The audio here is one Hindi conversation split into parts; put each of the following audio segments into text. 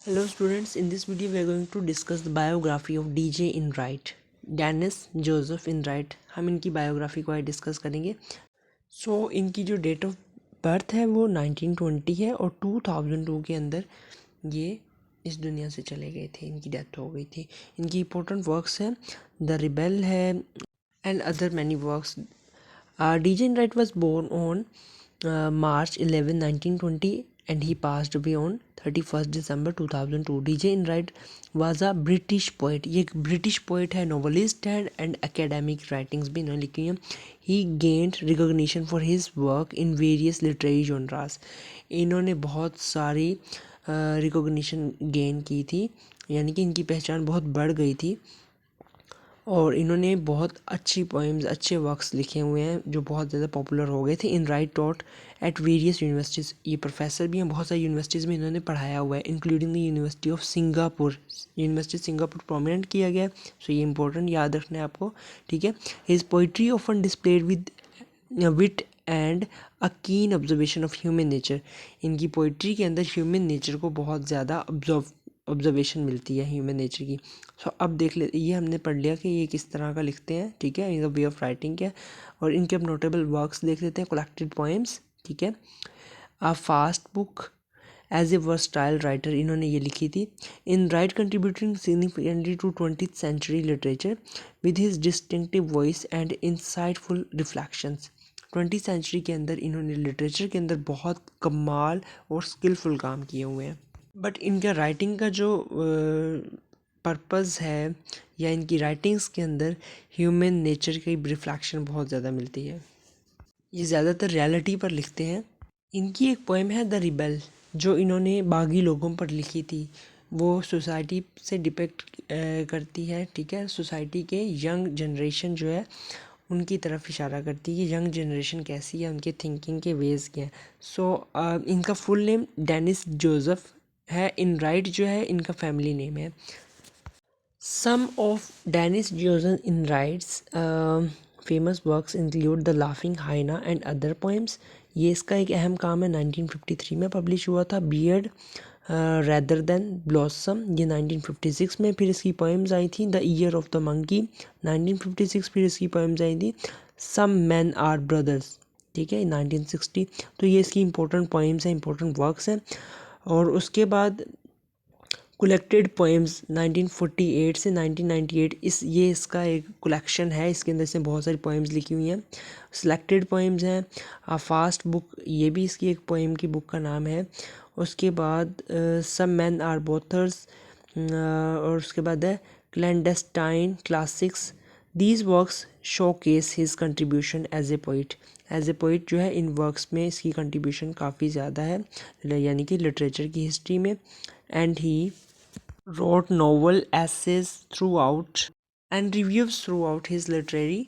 Hello students, in this video we are going to discuss the biography of DJ Enright, Dennis Joseph Enright. हम इनकी बायोग्राफी को आज डिस्कस करेंगे। इनकी जो डेट ऑफ बर्थ है वो 1920 है और 2002 के अंदर ये इस दुनिया से चले गए थे, इनकी डेथ हो गई थी। इनकी इंपॉर्टेंट वर्क्स हैं द रिबेल है and other many works. DJ Enright was born on March 11, 1920 and he passed away on 31st December 2002. DJ Enright was a British poet. ये एक ब्रिटिश पोइट है, नोवेलिस्ट है एंड एकेडमिक राइटिंग्स भी इन्होंने लिखी हैं। He gained recognition for his work in various literary genres. इन्होंने बहुत सारी रिकॉग्निशन गेन की थी, यानी कि इनकी पहचान बहुत बढ़ गई थी और इन्होंने बहुत अच्छी पोएम्स, अच्छे वर्क्स लिखे हुए हैं जो बहुत ज़्यादा पॉपुलर हो गए थे। इनराइट टॉट एट वेरियस यूनिवर्सिटीज़, ये प्रोफेसर भी हैं, बहुत सारी यूनिवर्सिटीज़ में इन्होंने पढ़ाया हुआ है including the university of Singapore. University Singapore prominent किया गया है, सो ये इंपॉर्टेंट याद रखना है आपको, ठीक है। His poetry often displayed with wit and a keen observation of human nature. इनकी पोइट्री के अंदर ह्यूमन नेचर को बहुत ज़्यादा ऑब्जर्वेशन मिलती है ह्यूमन नेचर की। अब देख ले, ये हमने पढ़ लिया कि ये किस तरह का लिखते हैं, ठीक है, इनका वे ऑफ राइटिंग क्या है। और इनके अब नोटेबल वर्क्स देख लेते हैं। कलेक्टेड पोएम्स, ठीक है। A fast book as a versatile writer, इन्होंने ये लिखी थी। In right contributing significantly to 20th century literature with his distinctive voice and insightful reflections. 20th century के अंदर इन्होंने लिटरेचर के अंदर बहुत कमाल और स्किलफुल काम किए हुए हैं। बट इनका राइटिंग का जो पर्पज़ है या इनकी राइटिंग्स के अंदर ह्यूमन नेचर की रिफ्लेक्शन बहुत ज़्यादा मिलती है। ये ज़्यादातर रियलिटी पर लिखते हैं। इनकी एक पोएम है द रिबेल जो इन्होंने बागी लोगों पर लिखी थी। वो सोसाइटी से डिपेक्ट करती है, ठीक है। सोसाइटी के यंग जनरेशन जो है उनकी तरफ इशारा करती है कि यंग जनरेशन कैसी है, उनके थिंकिंग के वेज़ क्या हैं। इनका फुल नेम डेनिस जोसेफ है। इनराइट जो है इनका फैमिली नेम है। Some of Dennis Joseph Enright's famous works include the laughing hyena and other poems. ये इसका एक अहम काम है, 1953 में पब्लिश हुआ था। बियर्ड रैदर देन ब्लॉसम, ये 1956 में। फिर इसकी पोएम्स आई थी the year of the monkey, 1956। फिर इसकी पोएम्स आई थी सम मैन आर ब्रदर्स, ठीक है, 1960। तो ये इसकी इंपॉर्टेंट पोएम्स हैं, इंपॉर्टेंट वर्क्स हैं। और उसके बाद कलेक्टेड पोएम्स 1948 से 1998, ये इसका एक कलेक्शन है। इसके अंदर से बहुत सारी पोएम्स लिखी हुई हैं। सिलेक्टेड पोएम्स हैं। आ फास्ट बुक, ये भी इसकी एक पोएम की बुक का नाम है। उसके बाद सम मैन आर बोथर्स, और उसके बाद है clandestine classics. These works showcase his contribution as a poet. As a poet जो है इन वर्क्स में इसकी कंट्रीब्यूशन काफ़ी ज़्यादा है, यानी कि लिटरेचर की हिस्ट्री में। And he wrote novel essays throughout and reviews throughout his literary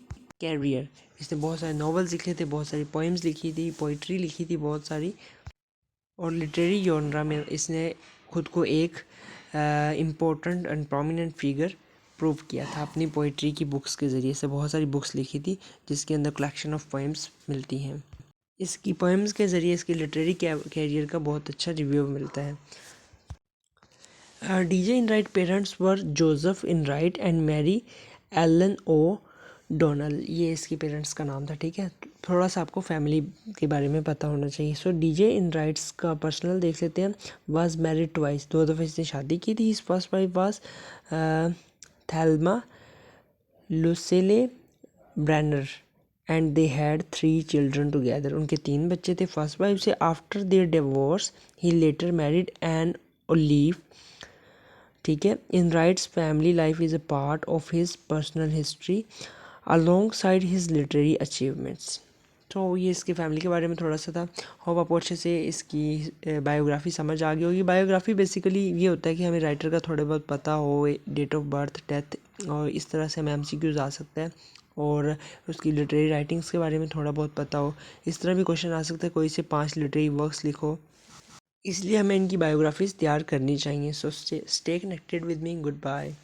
career। इसने बहुत सारे नॉवेल्स लिखे थे, बहुत सारी पोएम्स लिखी थी, पोइट्री लिखी थी बहुत सारी, और लिटरेरी जॉनरा में इसने खुद को एक important and prominent figure prove किया था अपनी पोइट्री की बुक्स के ज़रिए से। बहुत सारी बुक्स लिखी थी जिसके अंदर कलेक्शन ऑफ पोएम्स मिलती हैं। इसकी पोएम्स के ज़रिए इसके लिटरेरी कैरियर का बहुत अच्छा रिव्यू मिलता है। DJ Enright parents were Joseph Enright and Mary Ellen O'Donnell। ये इसके पेरेंट्स का नाम था, ठीक है। थोड़ा सा आपको फैमिली के बारे में पता होना चाहिए। DJ Enright's का पर्सनल देख लेते हैं। was married twice, 2 दफ़े इसने शादी की थी। His first wife was Thelma Lucille Brenner and they had 3 children together। उनके 3 बच्चे थे फर्स्ट वाइफ से। After their divorce he later married an Olive, ठीक है। Enright's family life is a part of his personal history alongside his literary achievements. तो ये इसके फैमिली के बारे में थोड़ा सा था। होप आपको अच्छे से इसकी बायोग्राफी समझ आ गई होगी। बायोग्राफी बेसिकली ये होता है कि हमें राइटर का थोड़े बहुत पता हो, डेट ऑफ बर्थ, डेथ, और इस तरह से हमें MCQs आ सकते हैं, और उसकी लिटरेरी राइटिंग्स के बारे में थोड़ा बहुत पता हो। इस तरह भी क्वेश्चन आ सकता है, कोई से 5 लिटरेरी वर्क्स लिखो, इसलिए हमें इनकी बायोग्राफीज तैयार करनी चाहिए। So stay connected with me. Good bye.